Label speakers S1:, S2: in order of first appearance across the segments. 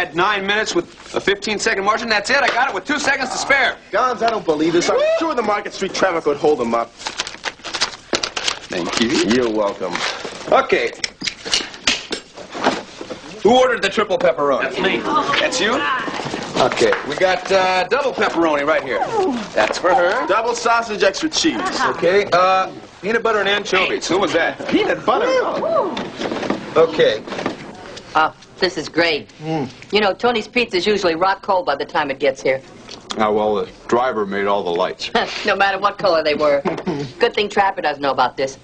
S1: had 9 minutes with a 15-second margin. That's it. I got it with 2 seconds to spare.
S2: Gons, I don't believe this. I'm sure the Market Street traffic would hold them up.
S1: Thank you.
S2: You're welcome.
S1: Okay. Who ordered the triple pepperoni?
S3: That's me.
S1: That's you? Okay. We got double pepperoni right here. That's for her.
S2: Double sausage, extra cheese.
S1: Okay. Peanut butter and anchovies. Who was that?
S2: Peanut butter?
S1: Okay.
S4: This is great. You know, Tony's Pizza's usually rock cold by the time it gets here.
S5: Ah, well, the driver made all the lights.
S4: No matter what color they were. Good thing Trapper doesn't know about this.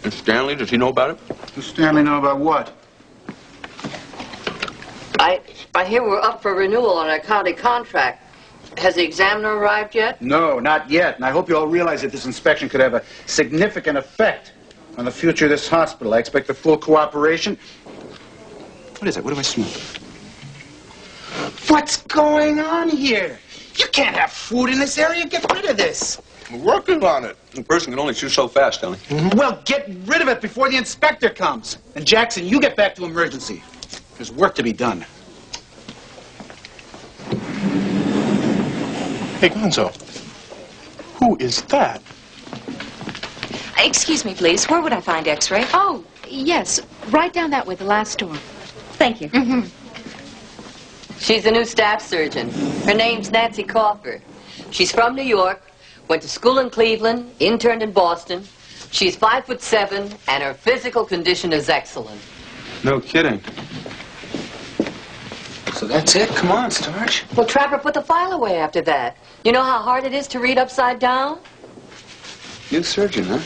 S5: And Stanley, does he know about it?
S3: Does Stanley know about what?
S4: I hear we're up for renewal on our county contract. Has the examiner arrived yet?
S3: No, not yet. And I hope you all realize that this inspection could have a significant effect on the future of this hospital. I expect the full cooperation. What is it? What do I smell? What's going on here? You can't have food in this area. Get rid of this.
S2: We're working on it.
S1: A person can only chew so fast, Stanley.
S3: Well, get rid of it before the inspector comes. And Jackson, you get back to emergency. There's work to be done.
S2: Hey, Gonzo. Who is that?
S6: Excuse me, please. Where would I find X-ray?
S7: Oh, yes. Right down that way, the last door.
S6: Thank you.
S4: She's the new staff surgeon. Her name's Nancy Coffer. She's from New York, went to school in Cleveland, interned in Boston. She's 5'7", and her physical condition is excellent.
S1: No kidding. So that's it? Come on, Starch.
S4: Well, Trapper put the file away after that. You know how hard it is to read upside down?
S1: New surgeon, huh?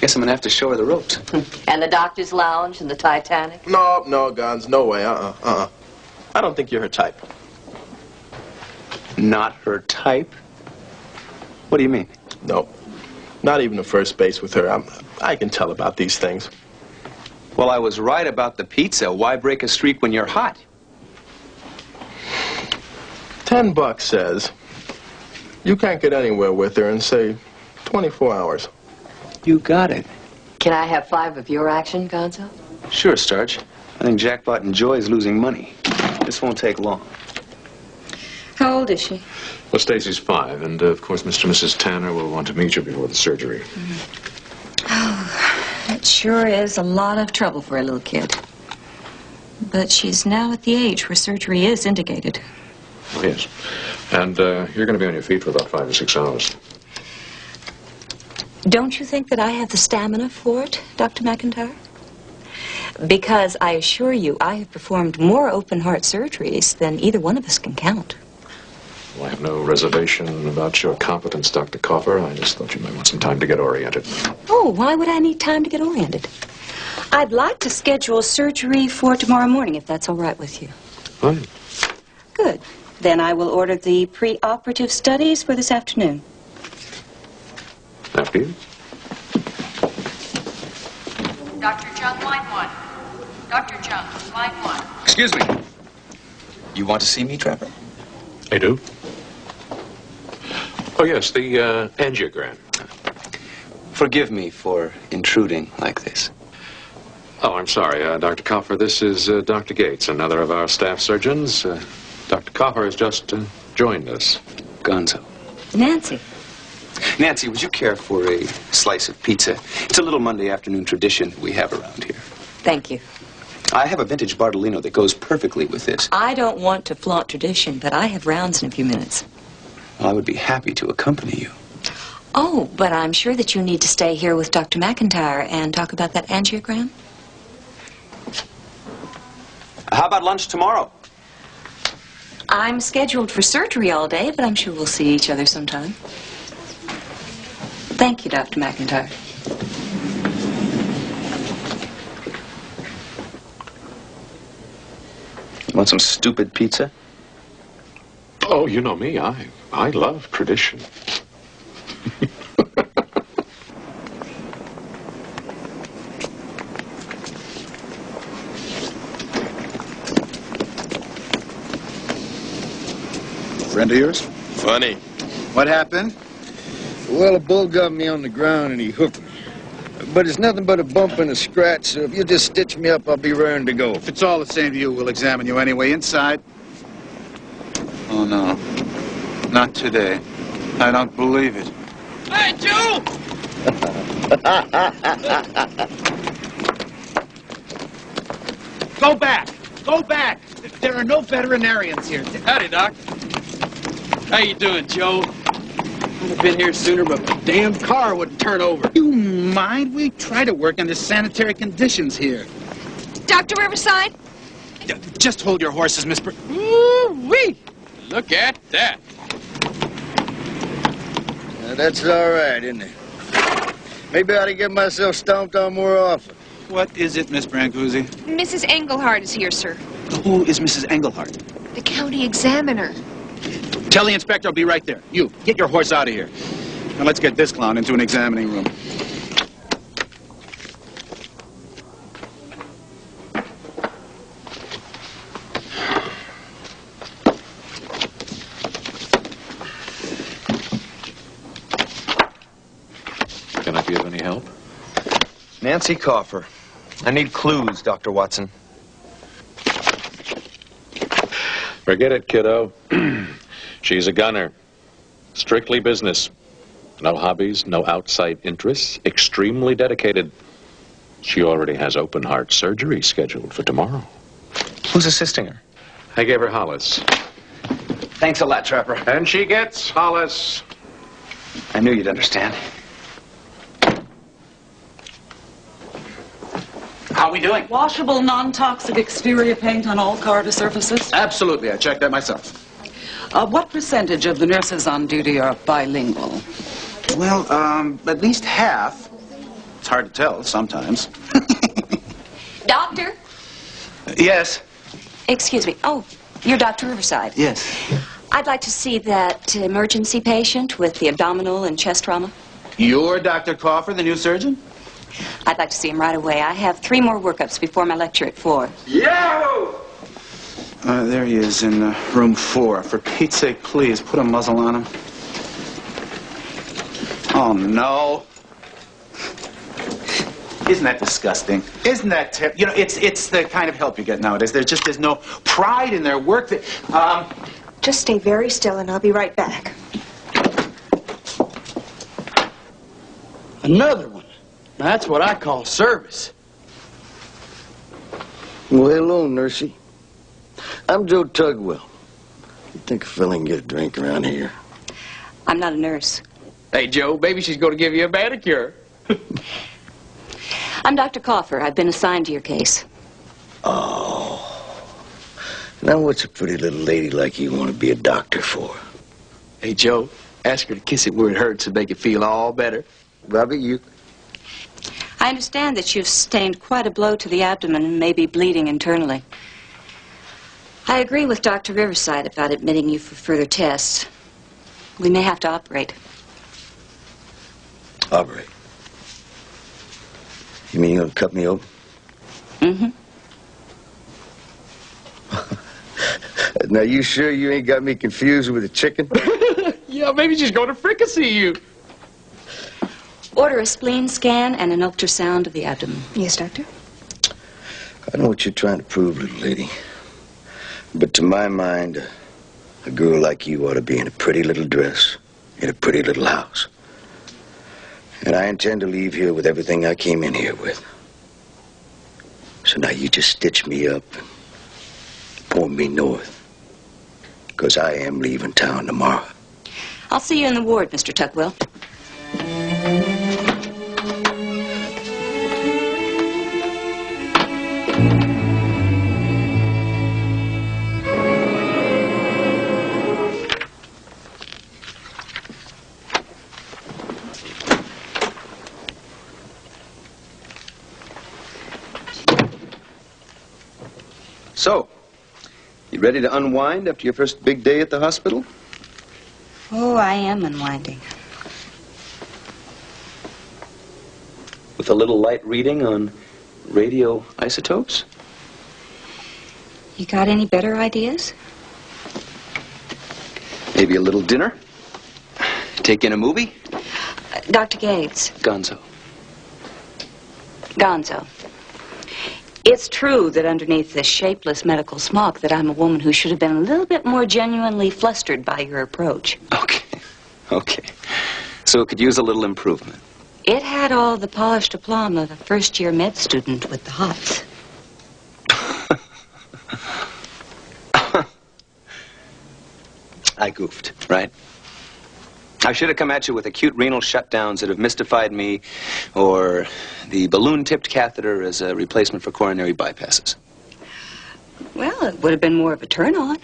S1: Guess I'm gonna have to show her the ropes.
S4: And the doctor's lounge and the Titanic?
S2: No, Gons. No way. I don't think you're her type.
S1: Not her type? What do you mean?
S2: No. Not even the first base with her. I can tell about these things.
S1: Well, I was right about the pizza. Why break a streak when you're hot?
S2: $10 says you can't get anywhere with her in, say, 24 hours.
S1: You got it.
S4: Can I have 5 of your action, Gonzo?
S1: Sure, Starch. I think Jackpot enjoys losing money. This won't take long.
S6: How old is she?
S5: Well, Stacy's 5, and of course, Mr. and Mrs. Tanner will want to meet you before the surgery.
S6: Oh, it sure is a lot of trouble for a little kid. But she's now at the age where surgery is indicated.
S5: Oh, yes. And you're going to be on your feet for about 5 or 6 hours.
S6: Don't you think that I have the stamina for it, Dr. McIntyre? Because I assure you, I have performed more open-heart surgeries than either one of us can count.
S5: Well, I have no reservation about your competence, Dr. Coffer. I just thought you might want some time to get oriented.
S6: Oh, why would I need time to get oriented? I'd like to schedule surgery for tomorrow morning, if that's all right with you.
S5: Fine.
S6: Good. Then I will order the pre-operative studies for this afternoon.
S5: After you.
S8: Dr. Jung, line 1. Dr. Jung, line 1.
S1: Excuse me. You want to see me, Trapper?
S5: I do. Oh, yes, the angiogram.
S1: Forgive me for intruding like this.
S5: Oh, I'm sorry, Dr. Coffer. This is Dr. Gates, another of our staff surgeons. Dr. Coffer has just joined us.
S1: Gonzo.
S6: Nancy.
S1: Nancy, would you care for a slice of pizza? It's a little Monday afternoon tradition we have around here.
S6: Thank you.
S1: I have a vintage Bartolino that goes perfectly with this.
S6: I don't want to flaunt tradition, but I have rounds in a few minutes.
S1: Well, I would be happy to accompany you.
S6: Oh, but I'm sure that you need to stay here with Dr. McIntyre and talk about that angiogram.
S1: How about lunch tomorrow?
S6: I'm scheduled for surgery all day, but I'm sure we'll see each other sometime. Thank you, Dr. McIntyre.
S1: You want some stupid pizza?
S5: Oh, you know me. I love tradition.
S9: Friend of yours?
S2: Funny.
S9: What happened?
S10: Well, a bull got me on the ground and he hooked me.
S9: but it's nothing but a bump and a scratch, so if you'll just stitch me up, I'll be raring to go.
S3: If it's all the same to you, we'll examine you anyway. Inside? Oh, no. Not today. I don't believe it.
S10: Hey, Joe!
S3: Go back! Go back! There are no veterinarians here.
S10: Howdy, Doc. How you doing, Joe? I'd have been here sooner, but my damn car wouldn't turn over.
S3: You mind? We try to work under sanitary conditions here.
S7: Dr. Riverside?
S3: Just hold your horses, Miss
S10: Ooh-wee! Look at that.
S9: That's all right, isn't it? Maybe I ought to get myself stomped on more often.
S3: What is it, Miss Brancusi?
S7: Mrs. Engelhardt is here, sir.
S3: Who is Mrs. Engelhardt?
S7: The county examiner.
S3: Tell the inspector I'll be right there. You, get your horse out of here. Now let's get this clown into an examining room.
S5: Can I be of any help?
S1: Nancy Coffer. I need clues, Dr. Watson.
S5: Forget it, kiddo. She's a gunner. Strictly business. No hobbies, no outside interests. Extremely dedicated. She already has open heart surgery scheduled for tomorrow.
S1: Who's assisting her?
S5: I gave her Hollis.
S1: Thanks a lot, Trapper.
S5: And she gets Hollis.
S1: I knew you'd understand.
S3: How are we doing?
S11: Washable, non-toxic exterior paint on all corridor surfaces?
S3: Absolutely. I checked that myself.
S11: What percentage of the nurses on duty are bilingual?
S3: Well, at least half. It's hard to tell sometimes.
S6: Doctor?
S3: Yes.
S6: Excuse me. Oh, you're Dr. Riverside.
S3: Yes.
S6: I'd like to see that emergency patient with the abdominal and chest trauma.
S3: You're Dr. Coffer, the new surgeon?
S6: I'd like to see him right away. I have 3 more workups before my lecture at 4.
S3: Yo! There he is in room 4. For Pete's sake, please, put a muzzle on him. Oh, no. Isn't that disgusting? Isn't that terrible? You know, it's the kind of help you get nowadays. There's no pride in their work.
S12: Just stay very still and I'll be right back.
S10: Another one. That's what I call service.
S9: Well, hello, Nursey. I'm Joe Tugwell. You think a fella can get a drink around here?
S6: I'm not a nurse.
S10: Hey, Joe, maybe she's going to give you a manicure.
S6: I'm Dr. Coffer. I've been assigned to your case.
S9: Oh. Now what's a pretty little lady like you want to be a doctor for?
S10: Hey, Joe, ask her to kiss it where it hurts and make it feel all better.
S9: Bobby, you...
S6: I understand that you've sustained quite a blow to the abdomen and may be bleeding internally. I agree with Dr. Riverside about admitting you for further tests. We may have to operate.
S9: Operate? You mean you're going to cut me open?
S6: Mm-hmm.
S9: Now, you sure you ain't got me confused with a chicken?
S10: Yeah, maybe she's going to fricassee you.
S6: Order a spleen scan and an ultrasound of the abdomen.
S12: Yes, Doctor?
S9: I know what you're trying to prove, little lady. But to my mind, a girl like you ought to be in a pretty little dress, in a pretty little house. And I intend to leave here with everything I came in here with. So now you just stitch me up and point me north. Because I am leaving town tomorrow.
S6: I'll see you in the ward, Mr. Tugwell.
S1: So, you ready to unwind after your first big day at the hospital?
S6: Oh, I am unwinding.
S1: With a little light reading on radioisotopes?
S6: You got any better ideas?
S1: Maybe a little dinner? Take in a movie?
S6: Dr. Gates.
S1: Gonzo.
S6: Gonzo, it's true that underneath this shapeless medical smock that I'm a woman who should have been a little bit more genuinely flustered by your approach.
S1: Okay. So it could use a little improvement.
S6: It had all the polished aplomb of a first-year med student with the hots.
S1: I goofed, right? I should have come at you with acute renal shutdowns that have mystified me, or the balloon-tipped catheter as a replacement for coronary bypasses.
S6: Well, it would have been more of a turn-on.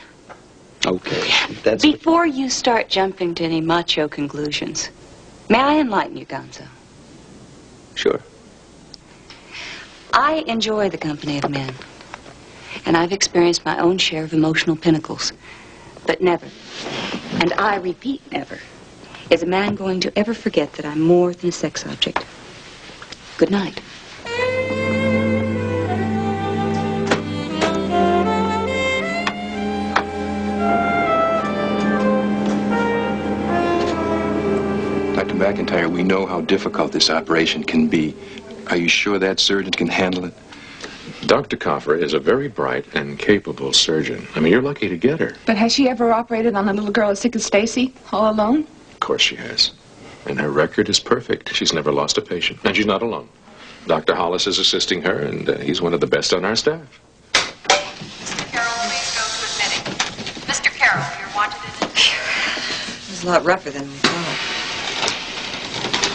S1: Okay, that's...
S6: Before you start jumping to any macho conclusions, may I enlighten you, Gonzo?
S1: Sure.
S6: I enjoy the company of men, and I've experienced my own share of emotional pinnacles. But never, and I repeat never, is a man going to ever forget that I'm more than a sex object. Good night.
S13: Dr. McIntyre, we know how difficult this operation can be. Are you sure that surgeon can handle it?
S5: Dr. Coffer is a very bright and capable surgeon. I mean, you're lucky to get her.
S7: But has she ever operated on a little girl as sick as Stacy, all alone?
S5: Of course she has. And her record is perfect. She's never lost a patient. And she's not alone. Dr. Hollis is assisting her, and he's one of the best on our staff.
S8: Mr. Carroll, please go to admitting. Mr. Carroll, you're wanted in admission.
S6: It was a lot rougher than we thought.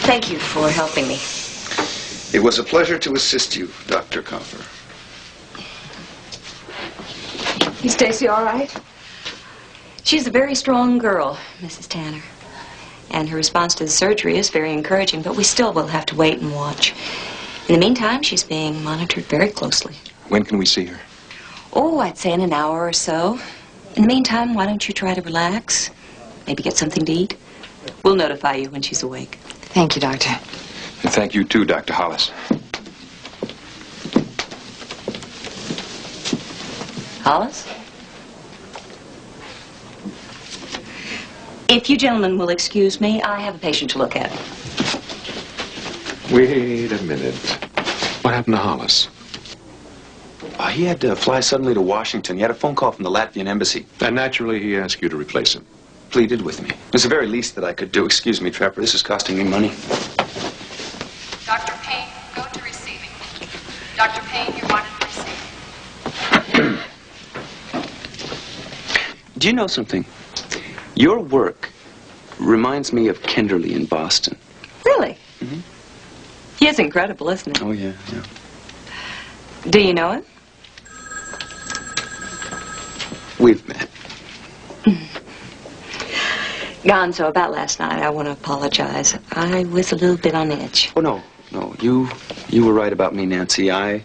S6: Thank you for helping me.
S1: It was a pleasure to assist you, Dr. Coffer.
S7: Is Stacy all right?
S6: She's a very strong girl, Mrs. Tanner. And her response to the surgery is very encouraging, but we still will have to wait and watch. In the meantime, she's being monitored very closely.
S13: When can we see her?
S6: Oh, I'd say in an hour or so. In the meantime, why don't you try to relax? Maybe get something to eat? We'll notify you when she's awake.
S7: Thank you, Doctor.
S13: And thank you, too, Dr. Hollis.
S6: Hollis? If you gentlemen will excuse me, I have a patient to look at.
S5: Wait a minute. What happened to Hollis?
S1: He had to fly suddenly to Washington. He had a phone call from the Latvian embassy.
S5: And naturally, he asked you to replace him.
S1: Pleaded with me. It was the very least that I could do. Excuse me, Trapper. This is costing me money.
S8: Dr. Payne, go to receiving. Dr. Payne, you're wanted in receiving.
S1: Do you know something? Your work reminds me of Kinderly in Boston.
S6: Really? Mm-hmm. He is incredible, isn't he?
S1: Oh, yeah.
S6: Do you know him?
S1: We've met.
S6: Gonzo, about last night, I want to apologize. I was a little bit on edge.
S1: Oh, no. You were right about me, Nancy. I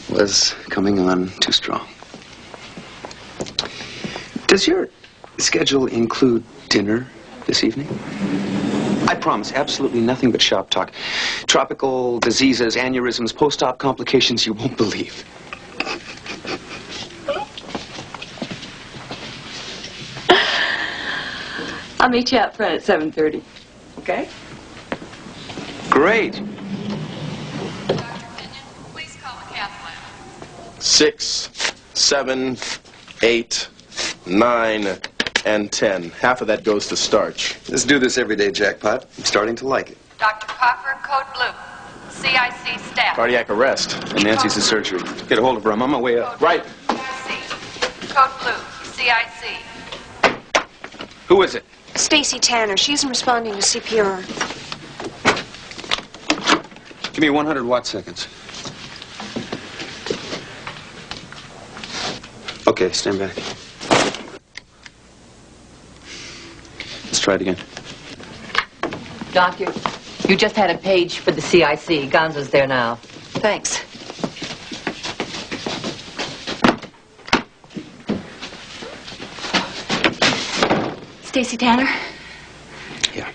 S1: was coming on too strong. Does your schedule include dinner this evening? I promise, absolutely nothing but shop talk. Tropical diseases, aneurysms, post-op complications you won't believe.
S6: I'll meet you out front at 7:30. Okay?
S1: Great.
S8: Dr. Pinion, please call the cath lab.
S2: 6, 7, 8, 9, and 10. Half of that goes to starch.
S1: Let's do this every day, Jackpot. I'm starting to like it.
S8: Dr. Coffer, code blue. CIC staff.
S2: Cardiac arrest.
S1: And Nancy's in surgery. Get a hold of her. I'm on my way up.
S2: Right.
S8: Code blue. CIC.
S1: Who is it?
S12: Stacy Tanner. She isn't responding to CPR.
S1: Give me 100 watt seconds. Okay, stand back. Let's try it again.
S4: Doctor, you just had a page for the CIC. Gonzo's there now.
S6: Thanks. Stacy Tanner?
S1: Yeah.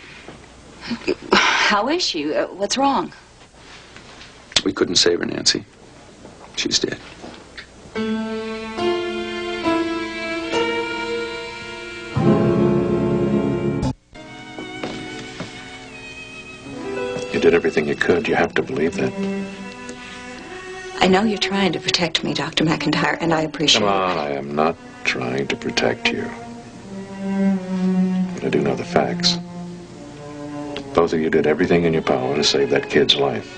S6: How is she? What's wrong?
S1: We couldn't save her, Nancy. She's dead.
S5: You did everything you could. You have to believe that.
S6: know you're trying to protect me, Dr. McIntyre, and I appreciate it.
S5: Come on, I am not trying to protect you. But I do know the facts. Both of you did everything in your power to save that kid's life.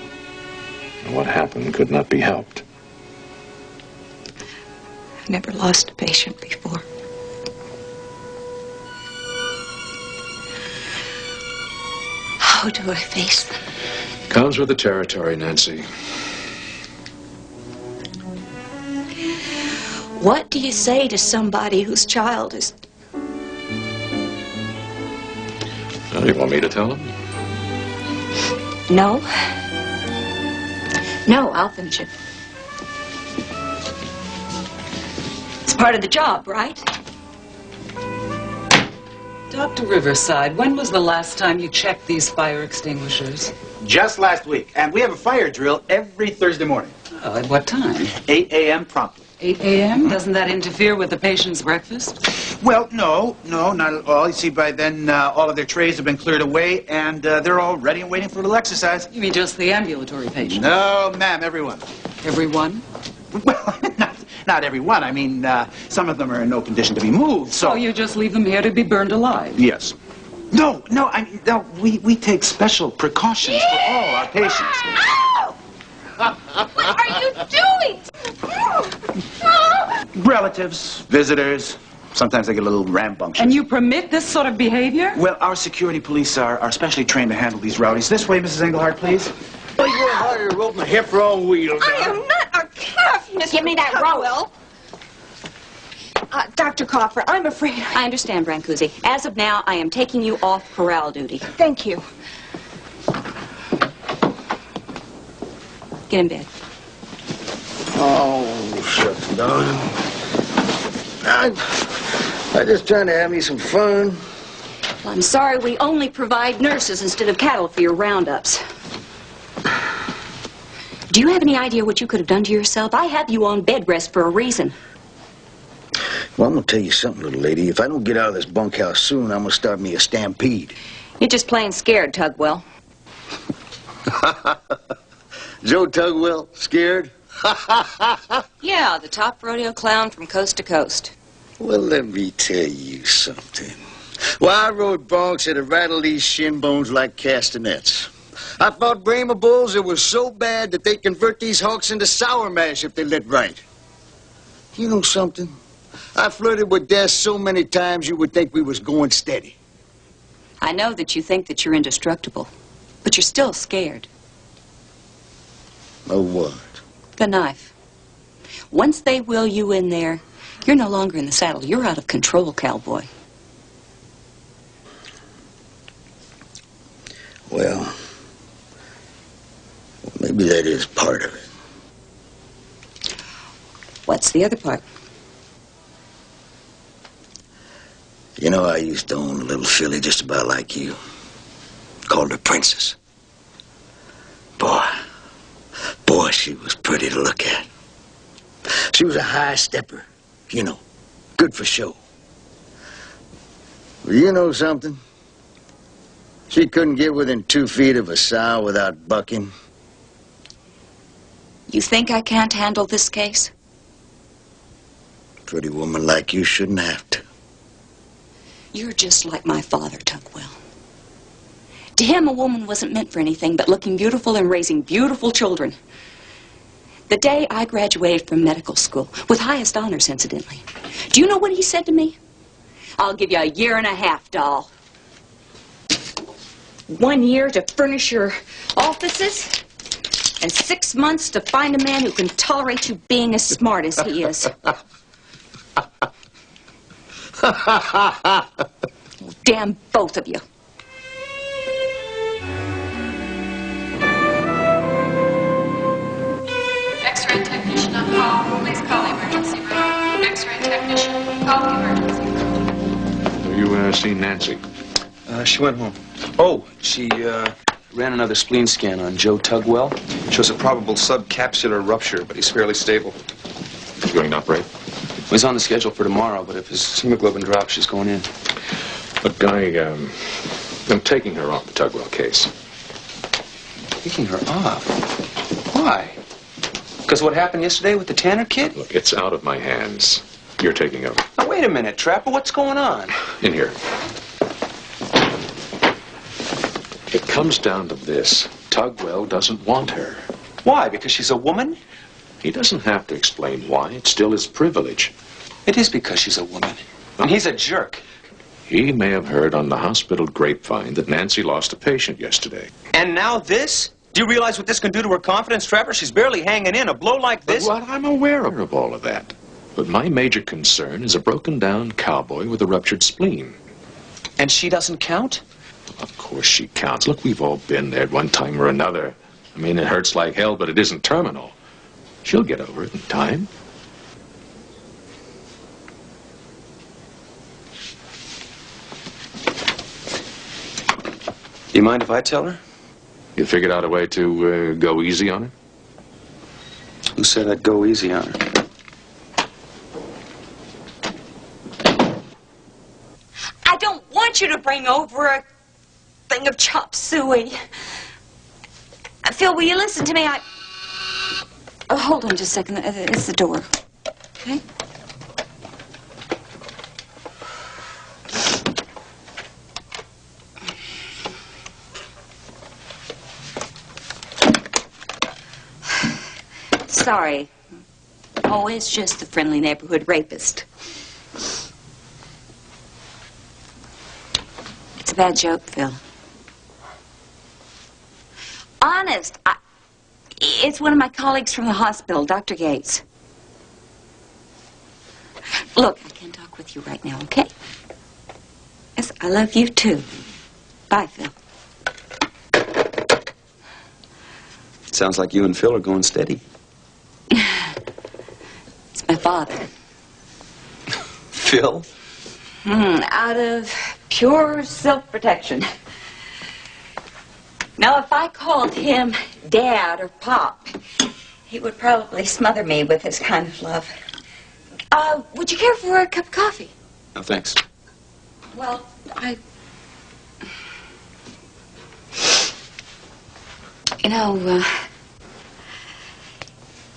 S5: And what happened could not be helped.
S6: I've never lost a patient before. How do I face them?
S13: Comes with the territory, Nancy.
S6: What do you say to somebody whose child is...
S5: Oh, you want me to tell him?
S6: No. No, I'll finish it. It's part of the job, right?
S11: Dr. Riverside, when was the last time you checked these fire extinguishers?
S3: Just last week. And we have a fire drill every Thursday morning.
S11: Oh, at what time?
S3: 8 a.m. promptly.
S11: 8 a.m.? Doesn't that interfere with the patient's breakfast?
S3: Well, no, not at all. You see, by then, all of their trays have been cleared away, and they're all ready and waiting for a little exercise.
S11: You mean just the ambulatory patients?
S3: No, ma'am, everyone.
S11: Everyone?
S3: Well, not everyone. I mean, some of them are in no condition to be moved, so...
S11: Oh, you just leave them here to be burned alive?
S3: Yes. No, I mean, no, we take special precautions for all our patients.
S12: Ow! What are you doing?
S3: Relatives, visitors, sometimes they get a little rambunctious.
S11: And you permit this sort of behavior?
S3: Well, our security police are specially trained to handle these rowdies. This way, Mrs. Engelhardt, please.
S9: Well, you're hard to rope my heifer on wheels.
S12: I am not a calf, Miss
S6: Give me that
S12: Rowell. Dr. Coffer, I'm afraid
S6: I understand, Brancusi. As of now, I am taking you off corral duty.
S12: Thank you.
S6: Get in bed.
S9: Oh, shucks, darling. I'm just trying to have me some fun.
S6: Well, I'm sorry we only provide nurses instead of cattle for your roundups. Do you have any idea what you could have done to yourself? I have you on bed rest for a reason.
S9: Well, I'm going to tell you something, little lady. If I don't get out of this bunkhouse soon, I'm going to start me a stampede.
S6: You're just plain scared, Tugwell.
S9: Joe Tugwell, scared?
S6: Yeah, the top rodeo clown from coast to coast.
S9: Well, let me tell you something. Well, I rode broncs that'd rattle these shin bones like castanets. I fought Brahma bulls that were so bad that they'd convert these hawks into sour mash if they lit right. You know something? I flirted with death so many times you would think we was going steady.
S6: I know that you think that you're indestructible, but you're still scared.
S9: Of what?
S6: The knife. Once they will you in there, you're no longer in the saddle. You're out of control, cowboy.
S9: Well, maybe that is part of it.
S6: What's the other part?
S9: You know, I used to own a little filly just about like you. Called her Princess. Boy, she was pretty to look at. She was a high stepper, you know, good for show. Well, you know something? She couldn't get within 2 feet of a sow without bucking.
S6: You think I can't handle this case?
S9: Pretty woman like you shouldn't have to.
S6: You're just like my father, Tugwell. To him, a woman wasn't meant for anything but looking beautiful and raising beautiful children. The day I graduated from medical school, with highest honors, incidentally, do you know what he said to me? I'll give you 1.5 years, doll. 1 year to furnish your offices, and 6 months to find a man who can tolerate you being as smart as he is. Damn both of you.
S8: X-ray technician on call. Please call the emergency room. X-ray technician, call the emergency room.
S5: Have you seen Nancy?
S1: She went home. Oh, she ran another spleen scan on Joe Tugwell. Shows a probable subcapsular rupture, but he's fairly stable.
S5: He's going to operate?
S1: He's on the schedule for tomorrow, but if his hemoglobin drops, she's going in.
S5: Look, I'm taking her off the Tugwell case.
S1: Taking her off? Why? Because what happened yesterday with the Tanner kid?
S5: Look, it's out of my hands. You're taking over.
S1: Now, wait a minute, Trapper. What's going on?
S5: In here. It comes down to this. Tugwell doesn't want her.
S1: Why? Because she's a woman?
S5: He doesn't have to explain why. It's still his privilege.
S1: It is because she's a woman. And he's a jerk.
S5: He may have heard on the hospital grapevine that Nancy lost a patient yesterday.
S1: And now this? Do you realize what this can do to her confidence, Trapper? She's barely hanging in. A blow like this...
S5: But I'm aware of all of that. But my major concern is a broken-down cowboy with a ruptured spleen.
S1: And she doesn't count?
S5: Of course she counts. Look, we've all been there at one time or another. I mean, it hurts like hell, but it isn't terminal. She'll get over it in time.
S1: Do you mind if I tell her?
S5: You figured out a way to go easy on her?
S1: Who said I'd go easy on her?
S6: I don't want you to bring over a thing of chop suey. Phil, will you listen to me? Oh, hold on just a second. It's the door. Okay? Sorry. Oh, it's just the friendly neighborhood rapist. It's a bad joke, Phil. Honest, it's one of my colleagues from the hospital, Dr. Gates. Look, I can't talk with you right now, okay? Yes, I love you too. Bye, Phil.
S1: Sounds like you and Phil are going steady.
S6: It's my father.
S1: Phil?
S6: Out of pure self-protection. Now, if I called him Dad or Pop, he would probably smother me with his kind of love. Would you care for a cup of coffee?
S1: No, thanks.
S6: Well, You know,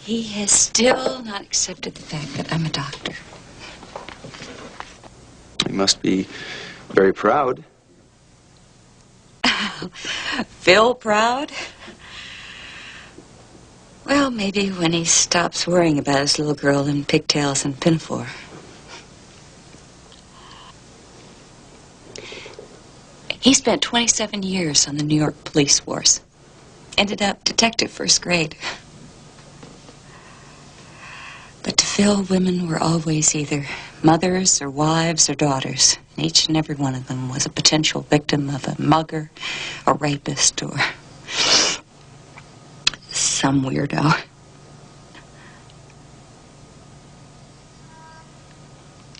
S6: he has still not accepted the fact that I'm a doctor.
S1: He must be very proud.
S6: Phil proud? Well, maybe when he stops worrying about his little girl in pigtails and pinafore. He spent 27 years on the New York police force. Ended up detective first grade. But to Phil, women were always either mothers or wives or daughters. And each and every one of them was a potential victim of a mugger, a rapist, or some weirdo.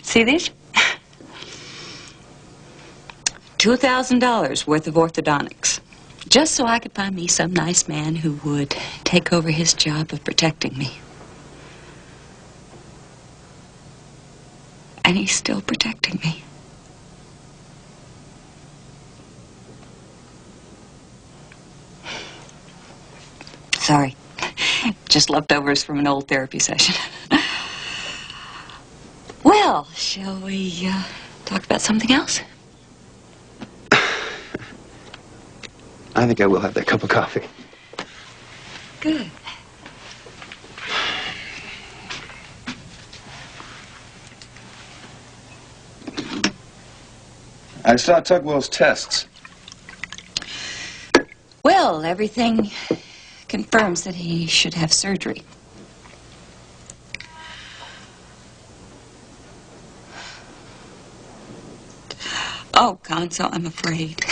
S6: See these? $2,000 worth of orthodontics. Just so I could find me some nice man who would take over his job of protecting me. And he's still protecting me. Sorry. Just leftovers from an old therapy session. Well, shall we talk about something else?
S1: I think I will have that cup of coffee.
S6: Good.
S1: I saw Tugwell's tests.
S6: Well, everything confirms that he should have surgery. Oh, Gonzo, I'm afraid.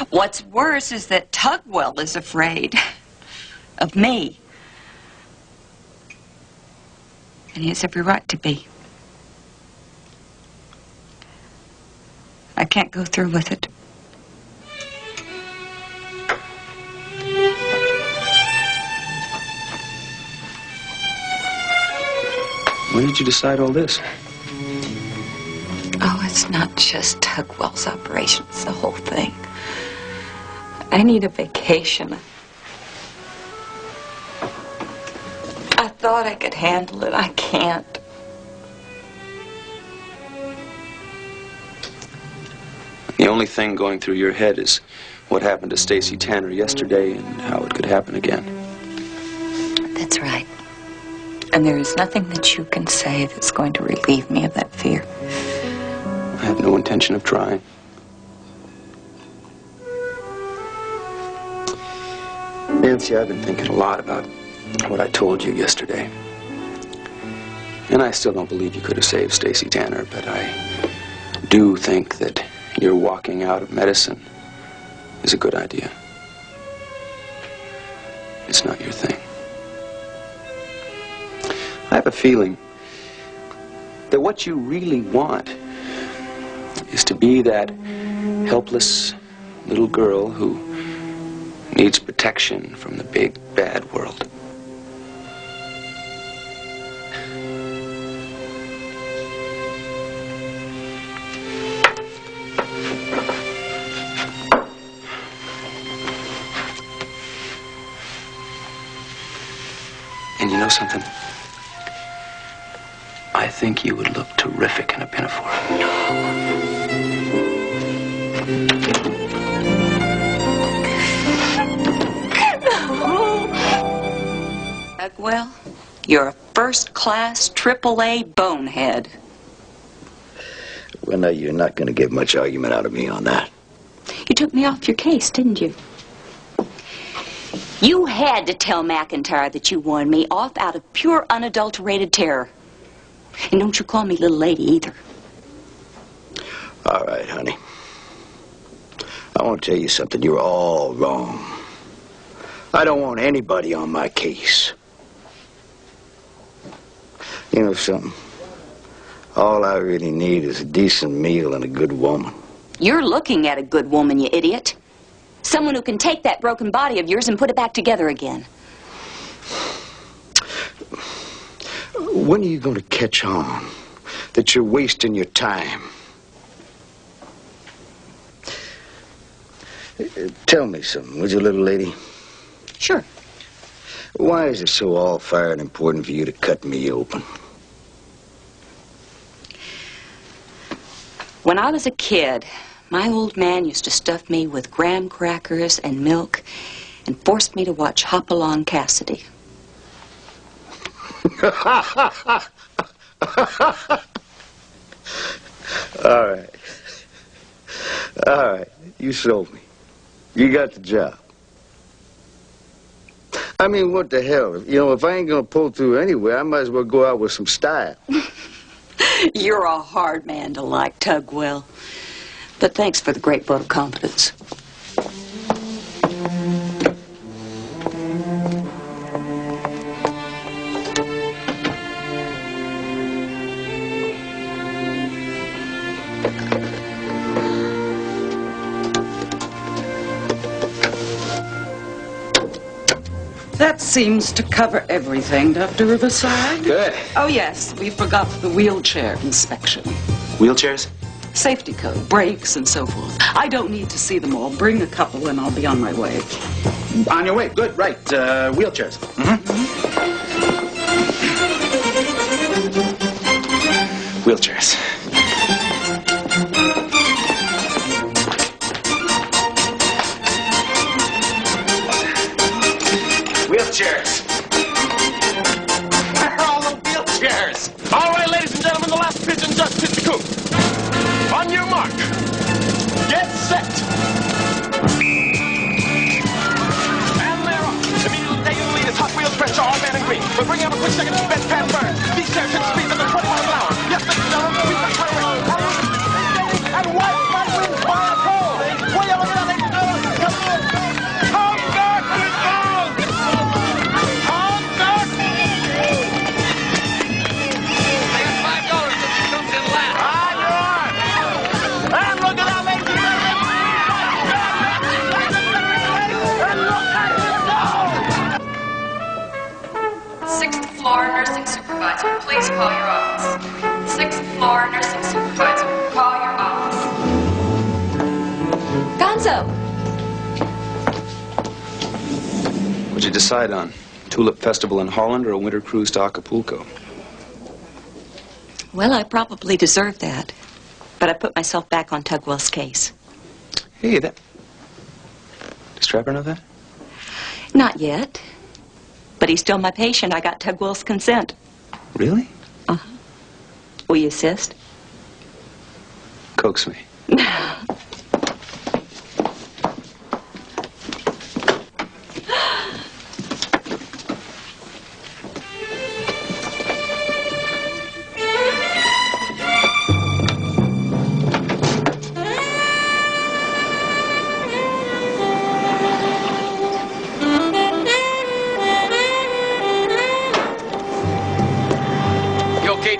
S6: What's worse is that Tugwell is afraid of me. And he has every right to be. I can't go through with it.
S1: When did you decide all this?
S6: Oh, it's not just Tugwell's operation. It's the whole thing. I need a vacation. thought I could handle it. I can't.
S1: The only thing going through your head is what happened to Stacy Tanner yesterday and how it could happen again.
S6: That's right. And there is nothing that you can say that's going to relieve me of that fear.
S1: I have no intention of trying. Nancy, I've been thinking a lot about what I told you yesterday. And I still don't believe you could have saved Stacy Tanner, but I do think that your walking out of medicine is a good idea. It's not your thing. I have a feeling that what you really want is to be that helpless little girl who needs protection from the big, bad world. And you know something? I think you would look terrific in a pinafore.
S6: Well, you're a first-class, triple-A bonehead.
S9: Well, now, you're not going to get much argument out of me on that.
S6: You took me off your case, didn't you? You had to tell McIntyre that you wanted me off out of pure, unadulterated terror. And don't you call me little lady either.
S9: All right, honey. I want to tell you something. You're all wrong. I don't want anybody on my case. You know something? All I really need is a decent meal and a good woman.
S6: You're looking at a good woman, you idiot. Someone who can take that broken body of yours and put it back together again.
S9: When are you going to catch on that you're wasting your time? Tell me something, would you, little lady?
S6: Sure.
S9: Why is it so all-fired important for you to cut me open?
S6: When I was a kid, my old man used to stuff me with graham crackers and milk and forced me to watch Hopalong Cassidy.
S9: All right. All right. You sold me. You got the job. I mean, what the hell? You know, if I ain't gonna pull through anyway, I might as well go out with some style.
S6: You're a hard man to like, Tugwell. But thanks for the great vote of confidence.
S11: That seems to cover everything, Dr. Riverside.
S1: Good.
S11: Oh, yes, we forgot the wheelchair inspection.
S1: Wheelchairs?
S11: Safety code, brakes, and so forth. I don't need to see them all. Bring a couple and I'll be on my way.
S3: On your way. Good, right. Wheelchairs.
S1: Wheelchairs. Wheelchairs. Where are all the wheelchairs?
S2: All right, ladies and gentlemen, the last pigeon just hit the coop. On your mark. Get set. And they're off. Immediately taking the lead is Hot Wheels Pressure, all man and green. We're bringing up a quick second to bed pan burn. These chairs hit speeds under 20 miles an hour. Yes, ladies and gentlemen, we've got fireworks. And white wings by a pole. Way over there, ladies and gentlemen. Come on. Come back, you girls. Come back. $5 if she comes in last. And look at that, ladies and gentlemen. And look at it go.
S8: 6th floor nursing supervisor, please call your office. 6th floor nursing supervisor, call your office.
S6: Gonzo!
S1: What'd you decide on? Tulip Festival in Holland or a winter cruise to Acapulco?
S6: Well, I probably deserve that. But I put myself back on Tugwell's case.
S1: Hey, does Trapper know that?
S6: Not yet. But he's still my patient. I got Tugwell's consent.
S1: Really?
S6: Uh-huh. Will you assist?
S1: Coax me.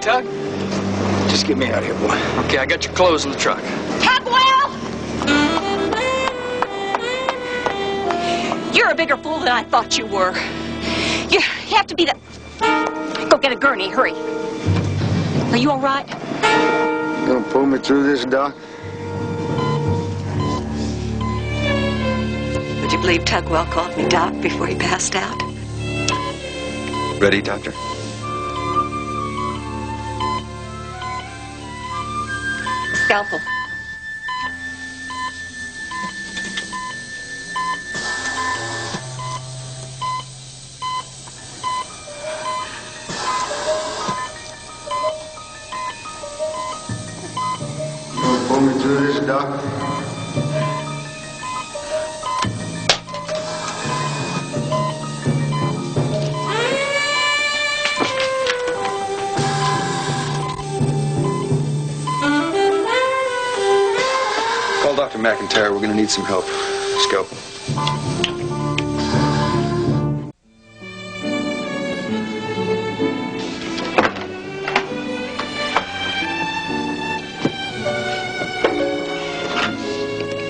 S10: Tug?
S9: Just get me out of here, boy.
S10: Okay, I got your clothes in the truck.
S6: Tugwell! You're a bigger fool than I thought you were. You have to be the... Go get a gurney, hurry. Are you all right?
S9: You gonna pull me through this, Doc?
S6: Would you believe Tugwell called me Doc before he passed out?
S1: Ready, Doctor?
S6: Scalpel.
S9: You gonna pull me through this, Doc?
S1: Dr. McIntyre, we're going to need some help. Scalpel.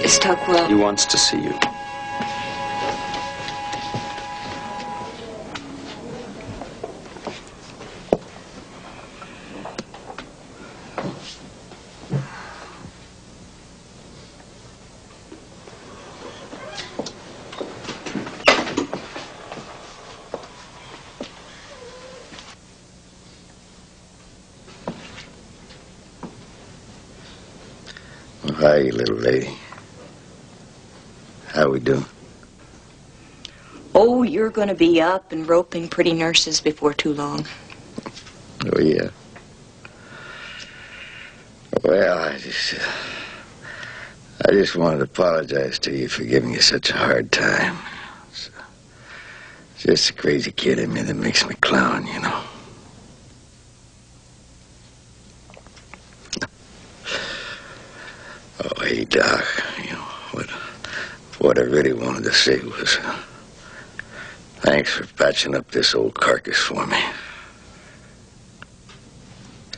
S6: Is Tugwell?
S1: He wants to see you.
S9: Hi, you little lady. How we doing?
S6: Oh, you're going to be up and roping pretty nurses before too long.
S9: Oh, yeah. Well, I just wanted to apologize to you for giving you such a hard time. It's just a crazy kid in me that makes me clown, you know. Oh, hey, Doc, you know, what I really wanted to say was, thanks for patching up this old carcass for me.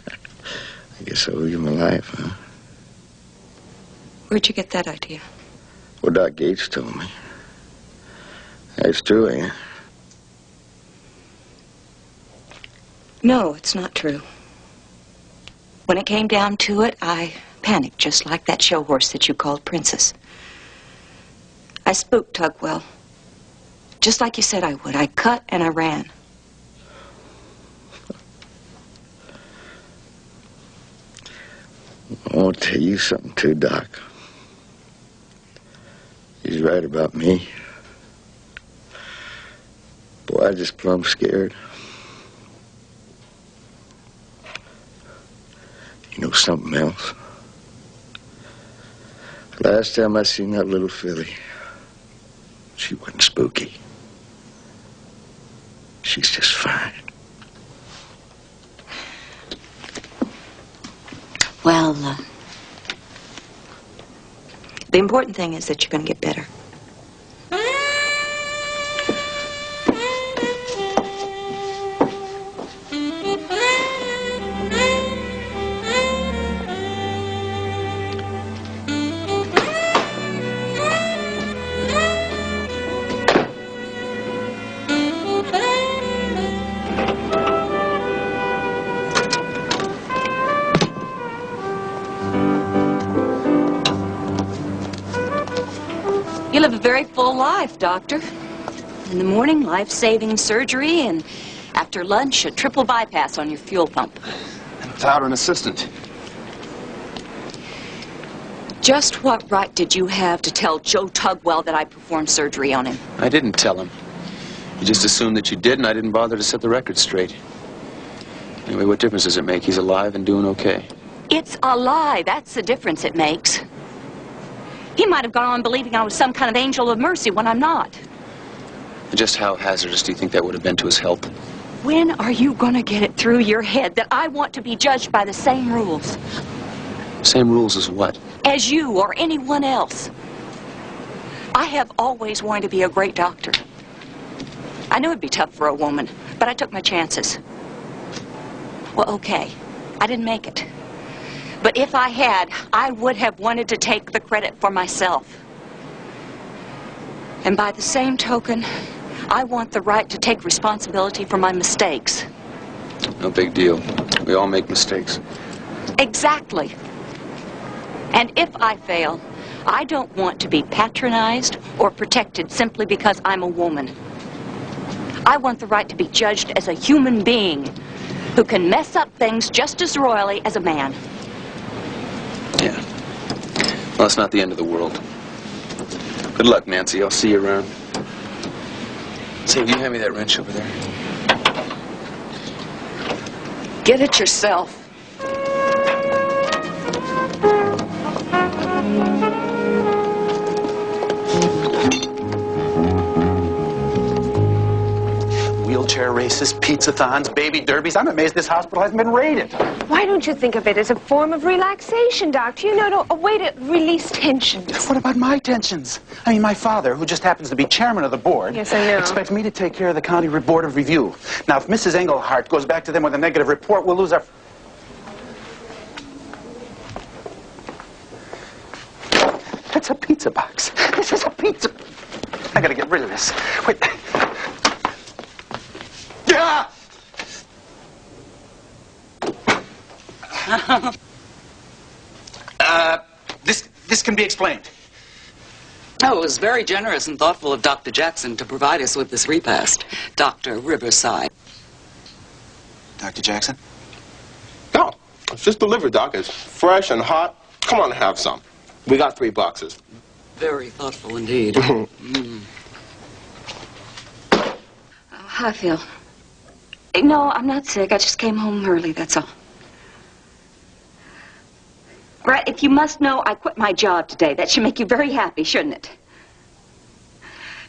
S9: I guess I owe you my life, huh?
S6: Where'd you get that idea?
S9: Well, Doc Gates told me. That's true, ain't it?
S6: No, it's not true. When it came down to it, I panicked just like that show horse that you called Princess. I spooked Tugwell. Just like you said I would. I cut and I ran.
S9: I want to tell you something too, Doc. He's right about me. Boy, I just plumb scared. You know something else? Last time I seen that little filly, she wasn't spooky. She's just fine.
S6: Well, the important thing is that you're going to get better. You live a very full life, Doctor. In the morning, life-saving surgery, and after lunch, a triple bypass on your fuel pump.
S1: And without an assistant.
S6: Just what right did you have to tell Joe Tugwell that I performed surgery on him?
S1: I didn't tell him. You just assumed that you did, and I didn't bother to set the record straight. Anyway, what difference does it make? He's alive and doing okay.
S6: It's a lie. That's the difference it makes. He might have gone on believing I was some kind of angel of mercy when I'm not.
S1: And just how hazardous do you think that would have been to his health?
S6: When are you going to get it through your head that I want to be judged by the same rules?
S1: Same rules as what?
S6: As you or anyone else. I have always wanted to be a great doctor. I knew it'd be tough for a woman, but I took my chances. Well, okay, I didn't make it. But if I had, I would have wanted to take the credit for myself. And by the same token, I want the right to take responsibility for my mistakes.
S1: No big deal. We all make mistakes.
S6: Exactly. And if I fail, I don't want to be patronized or protected simply because I'm a woman. I want the right to be judged as a human being who can mess up things just as royally as a man.
S1: Yeah. Well, it's not the end of the world. Good luck, Nancy. I'll see you around. Say, will you hand me that wrench over there?
S6: Get it yourself.
S3: Wheelchair races, pizza-thons, baby derbies. I'm amazed this hospital hasn't been raided.
S12: Why don't you think of it as a form of relaxation, Doctor? You know, a way to release tensions.
S3: What about my tensions? I mean, my father, who just happens to be chairman of the board,
S12: Yes, I know.
S3: expects me to take care of the county board of review. Now, if Mrs. Engelhardt goes back to them with a negative report, we'll lose our... That's a pizza box. This is a pizza... I gotta get rid of this. Wait. Yeah! This can be explained.
S11: Oh, it was very generous and thoughtful of Dr. Jackson to provide us with this repast. Dr. Riverside.
S3: Dr. Jackson?
S14: No, it's just delivered, Doc. It's fresh and hot. Come on, have some. We got 3 boxes.
S11: Very thoughtful indeed.
S6: How I feel? No, I'm not sick. I just came home early, that's all. Brett, if you must know, I quit my job today. That should make you very happy, shouldn't it?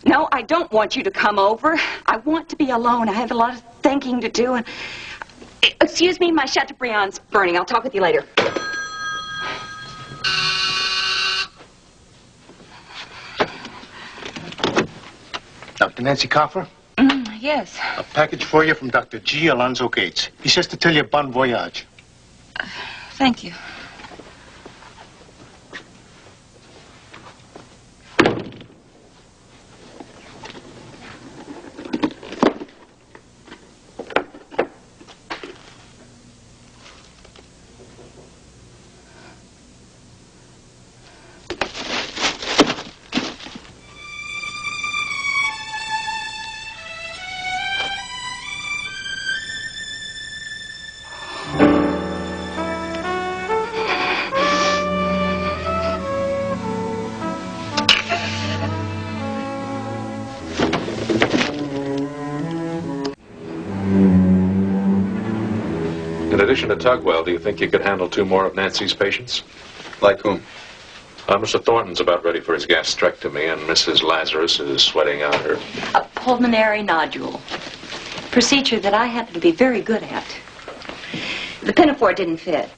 S6: No, I don't want you to come over. I want to be alone. I have a lot of thinking to do, and... Excuse me, my Chateaubriand's burning. I'll talk with you later.
S15: Dr. Nancy Coffer?
S6: Yes.
S15: A package for you from Dr. G. Alonzo Gates. He says to tell you bon voyage.
S6: Thank you.
S5: In addition to Tugwell, do you think you could handle 2 more of Nancy's patients?
S1: Like whom?
S5: Mr. Thornton's about ready for his gastrectomy, and Mrs. Lazarus is sweating out her...
S6: A pulmonary nodule. Procedure that I happen to be very good at. The pinafore didn't fit.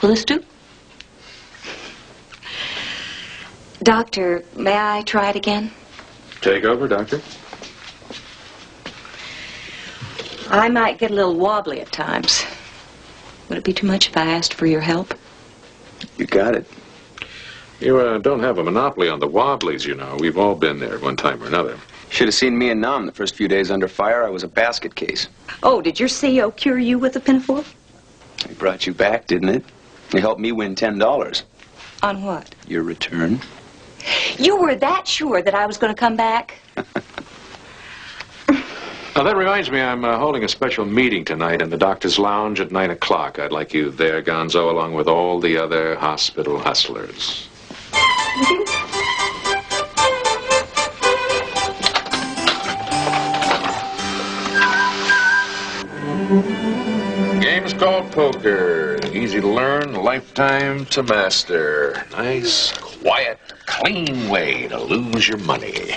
S6: Will this do? Doctor, may I try it again?
S5: Take over, Doctor.
S6: I might get a little wobbly at times. Would it be too much if I asked for your help?
S1: You got it.
S5: You don't have a monopoly on the wobblies, you know. We've all been there at one time or another.
S1: Should have seen me and Nam the first few days under fire. I was a basket case.
S6: Oh, did your CEO cure you with a pinafore?
S1: He brought you back, didn't it? He helped me win $10.
S6: On what?
S1: Your return.
S6: You were that sure that I was going to come back?
S5: Now, that reminds me, I'm holding a special meeting tonight in the doctor's lounge at 9 o'clock. I'd like you there, Gonzo, along with all the other hospital hustlers. Game's called poker. Easy to learn, lifetime to master. Nice, quiet, clean way to lose your money.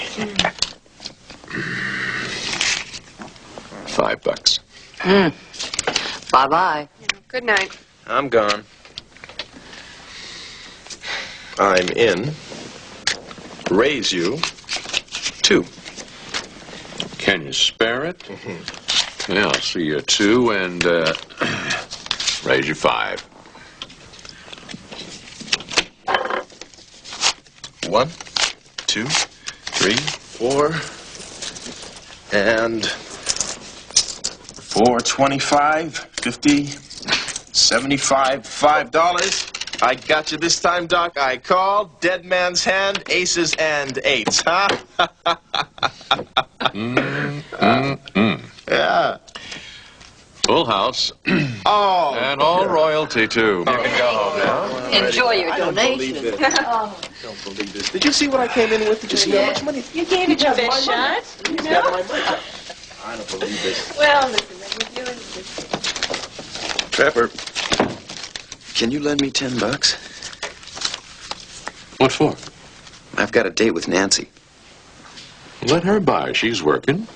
S5: $5.
S4: Bye-bye.
S12: Good night.
S14: I'm gone. I'm in. Raise you 2.
S5: Can you spare it? Yeah, I'll see you 2 and raise you 5.
S14: 1, 2, 3, 4, and 4, 25, 50, 75, $5. I got you this time, Doc. I called. Dead man's hand, aces and 8s, huh? Yeah.
S5: Full house.
S14: Oh.
S5: And all royalty, too. You can go home now.
S4: Enjoy your donation.
S14: Don't believe this. Did you see what I came in with? Did you see how much money?
S16: You gave it your best shot.
S14: He's got my money. I don't believe this.
S16: Well, listen, let me do it.
S1: Trapper, can you lend me $10?
S5: What for?
S1: I've got a date with Nancy.
S5: Let her buy. She's working.